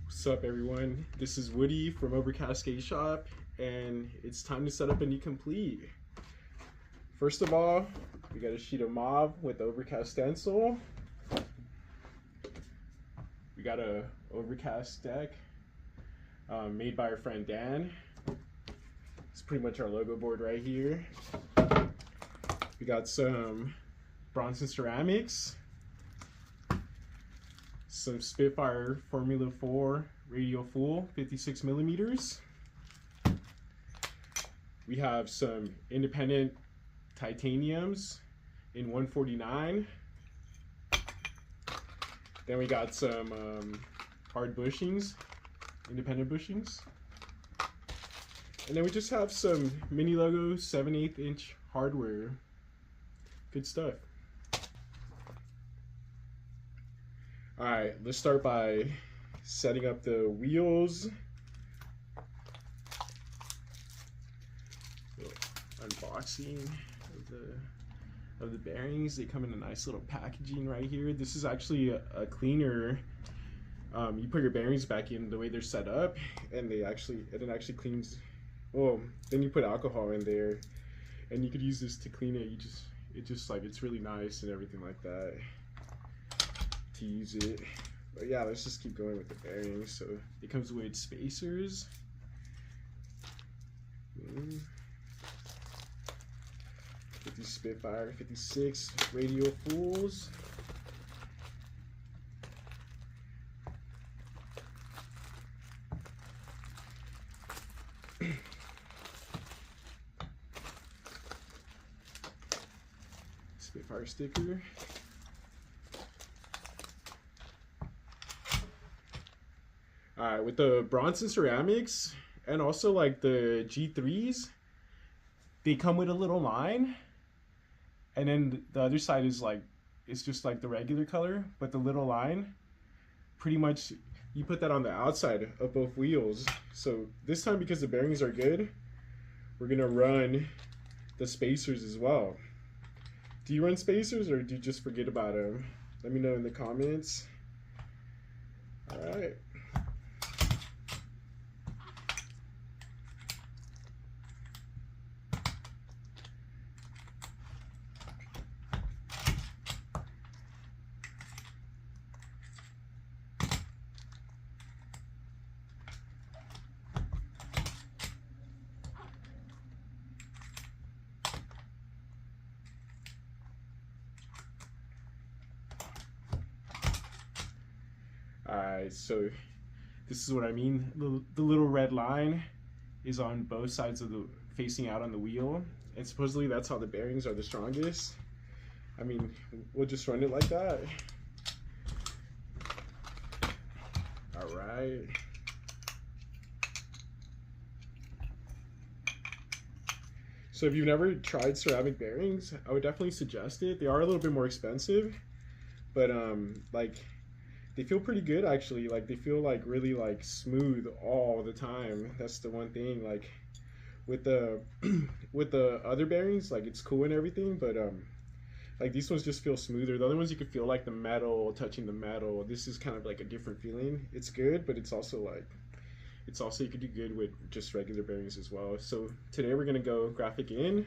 What's up, everyone? This is Woody from Overcast Skate Shop, and it's time to set up a new complete. First of all, we got a sheet of mauve with the Overcast stencil. We got a Overcast deck made by our friend Dan. It's pretty much our logo board right here. We got some Bronson Ceramics, some Spitfire Formula 4 Radial full 56 millimeters. We have some independent titaniums in 149. Then we got some hard bushings, independent bushings. And then we just have some mini logo 7/8 inch hardware. Good stuff. Alright, let's start by setting up the wheels. Unboxing of the bearings. They come in a nice little packaging right here. This is actually a cleaner. You put your bearings back in the way they're set up, and it actually cleans. Well, then you put alcohol in there, and you could use this to clean it. It's really nice and everything like that to use it. But yeah, let's just keep going with the bearings. So it comes with spacers. With these Spitfire 56 Radial fulls. Spitfire sticker. Alright, with the Bronson Ceramics and also like the G3s, they come with a little line, and then the other side is like, it's just like the regular color, but the little line, pretty much you put that on the outside of both wheels. So this time, because the bearings are good, we're gonna run the spacers as well. Do you run spacers or do you just forget about them? Let me know in the comments. All right. Alright, so this is what I mean. The little red line is on both sides of the, facing out on the wheel, and supposedly that's how the bearings are the strongest. I mean, we'll just run it like that. Alright. So if you've never tried ceramic bearings, I would definitely suggest it. They are a little bit more expensive, but like, they feel pretty good actually. Like, they feel like really like smooth all the time. That's the one thing. Like with the with the other bearings, like, it's cool and everything, but like, these ones just feel smoother. The other ones you could feel like the metal touching the metal. This is kind of like a different feeling. It's good, but it's also you could do good with just regular bearings as well. So today we're gonna go graphic in.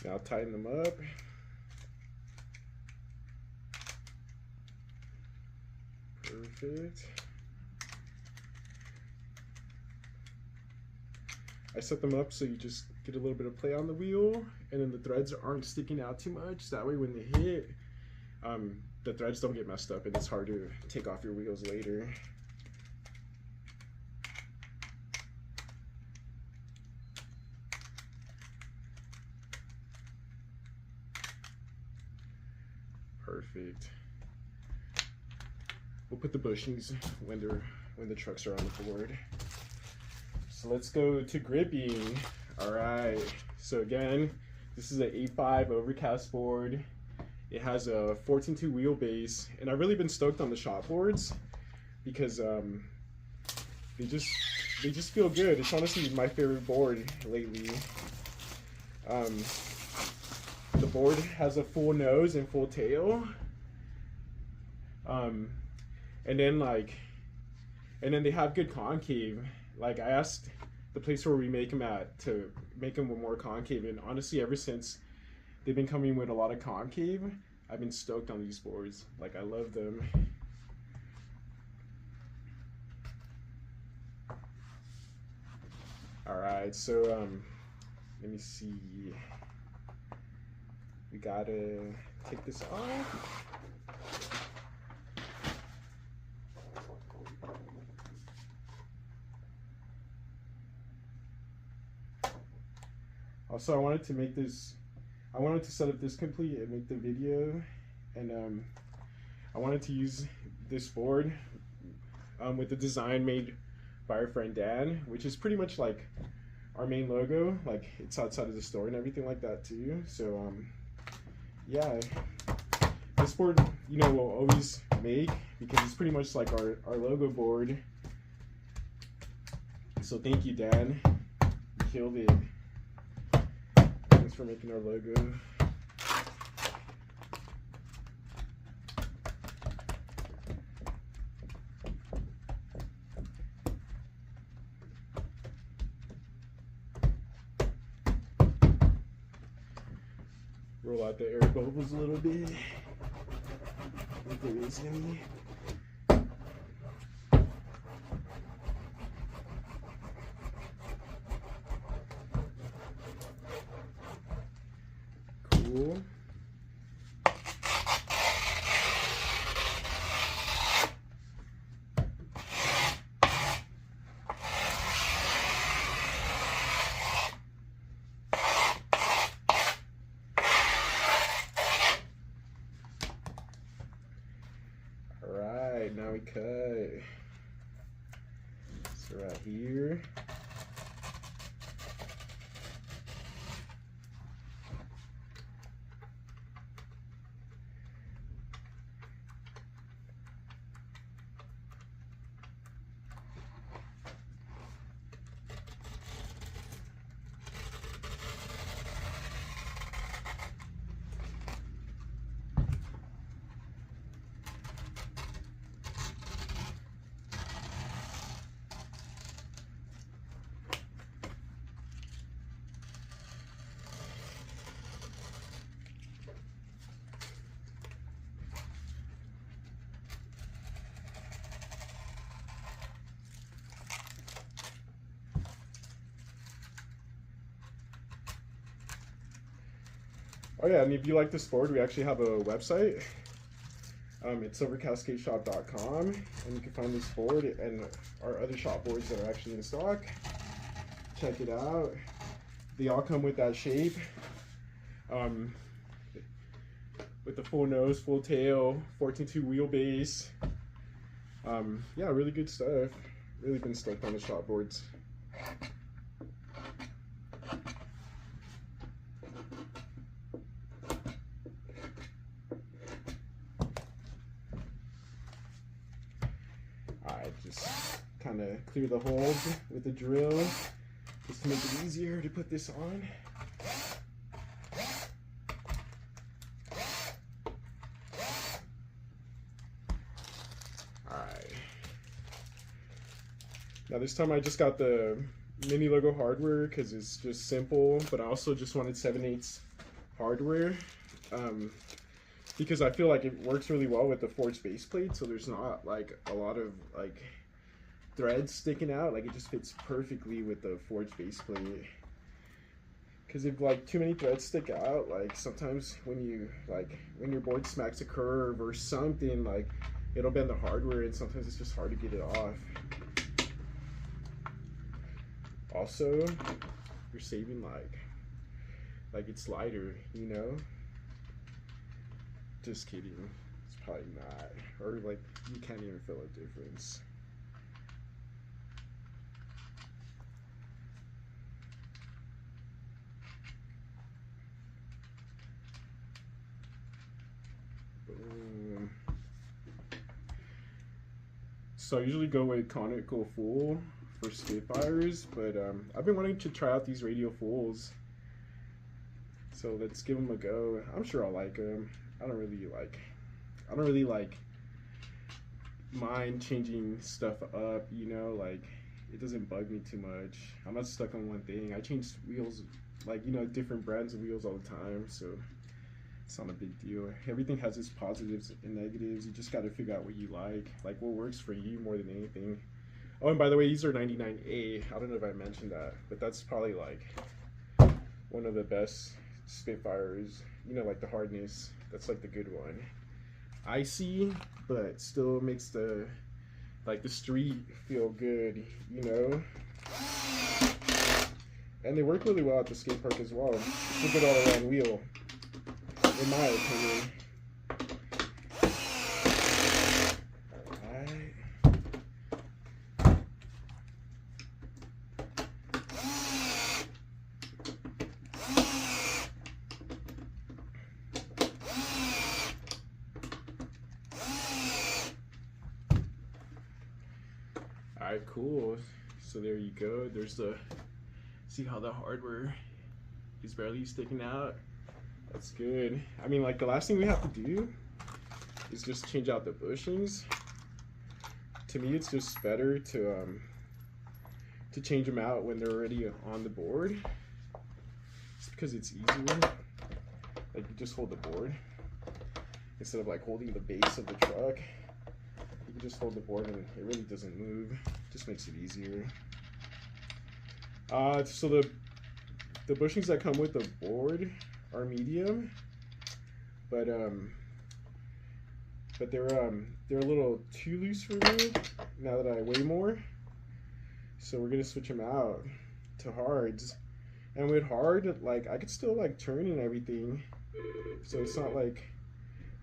Now tighten them up. Perfect. I set them up so you just get a little bit of play on the wheel, and then the threads aren't sticking out too much. That way when they hit, the threads don't get messed up and it's hard to take off your wheels later. Perfect. we'll put the bushings when the trucks are on the board. So let's go to gripping. All right. So again, this is an 8.5 Overcast board. It has a 14.2 wheelbase, and I've really been stoked on the shop boards because they just feel good. It's honestly my favorite board lately. The board has a full nose and full tail. And then they have good concave. Like, I asked the place where we make them at to make them more concave, and honestly, ever since they've been coming with a lot of concave, I've been stoked on these boards. Like, I love them. All right, so let me see. We gotta take this off. Also, I wanted to set up this complete and make the video, and I wanted to use this board with the design made by our friend Dan, which is pretty much like our main logo. Like, it's outside of the store and everything like that too. So yeah, this board, you know, we'll always make because it's pretty much like our logo board. So thank you, Dan. You killed it. Thanks for making our logo. Roll out the air bubbles a little bit. If there is any. Cool. Alright, now we cut. So right here. Oh yeah, and if you like this board, we actually have a website. It's overcastskateshop.com, and you can find this board and our other shop boards that are actually in stock. Check it out. They all come with that shape, with the full nose, full tail, 14.2 wheelbase. Yeah, really good stuff. Really been stoked on the shop boards. Just kind of clear the holes with the drill just to make it easier to put this on. Alright. Now this time I just got the mini logo hardware because it's just simple, but I also just wanted 7/8 hardware. Because I feel like it works really well with the forged base plate, so there's not like a lot of like threads sticking out. Like, it just fits perfectly with the forged base plate. Because if like too many threads stick out, like sometimes when your board smacks a curve or something, like it'll bend the hardware, and sometimes it's just hard to get it off. Also, you're saving like it's lighter, you know. Just kidding. It's probably not or like you can't even feel a difference. Boom. So I usually go with conical full for Spitfires, but I've been wanting to try out these radial fulls. So let's give them a go. I'm sure I'll like them. I don't really like mind changing stuff up, you know, like it doesn't bug me too much. I'm not stuck on one thing. I change wheels, like, you know, different brands of wheels all the time, so it's not a big deal. Everything has its positives and negatives. You just got to figure out what you like what works for you more than anything. Oh, and by the way, these are 99A. I don't know if I mentioned that, but that's probably like one of the best Spitfires, you know, like the hardness. That's like the good one. Icy, but still makes the street feel good, you know. And they work really well at the skate park as well. It's a good all-around wheel, in my opinion. Alright, cool. So there you go. There's the, see how the hardware is barely sticking out? That's good. I mean, like, the last thing we have to do is just change out the bushings. To me, it's just better to change them out when they're already on the board. Just because it's easier. Like, you just hold the board instead of like holding the base of the truck. You can just hold the board and it really doesn't move. Just makes it easier. So the bushings that come with the board are medium, but they're a little too loose for me now that I weigh more. So we're gonna switch them out to hards. And with hard, like, I could still like turn and everything, so it's not like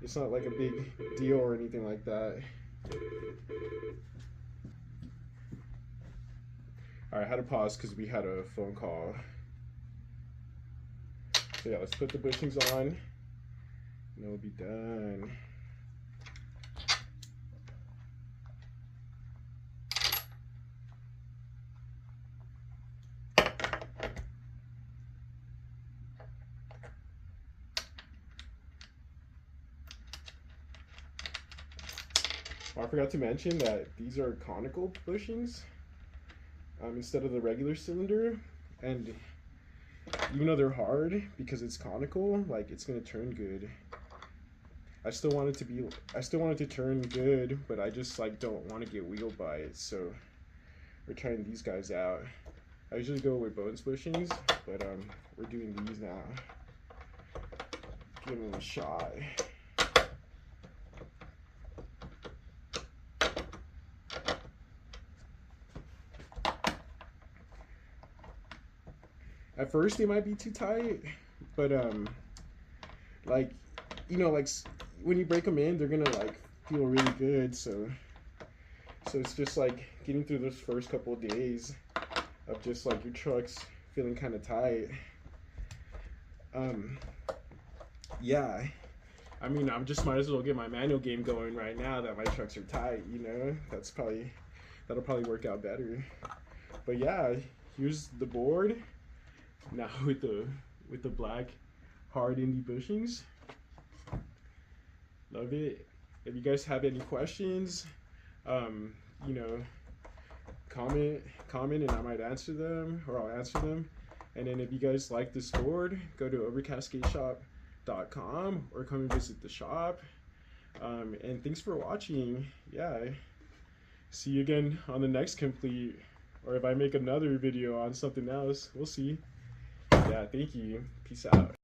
a big deal or anything like that. Alright, I had to pause because we had a phone call. So yeah, let's put the bushings on and then we'll be done. Oh, I forgot to mention that these are conical bushings instead of the regular cylinder, and even though they're hard, because it's conical, like, it's gonna turn good. I still want it to turn good, but I just like don't want to get wheeled by it, so we're trying these guys out. I usually go with bones bushings, but we're doing these now. Give them a shot. At first they might be too tight, but like, you know, like when you break them in, they're gonna like feel really good. So it's just like getting through those first couple of days of just like your truck's feeling kind of tight. Yeah, I mean, I'm just might as well get my manual game going right now that my trucks are tight, you know. That'll probably work out better. But yeah, here's the board now with the black hard indie bushings. Love it. If you guys have any questions, you know, comment and I might answer them, or I'll answer them. And then if you guys like this board, go to overcastskateshop.com or come and visit the shop. And thanks for watching. Yeah, see you again on the next complete, or if I make another video on something else, we'll see. Yeah, thank you. Peace out.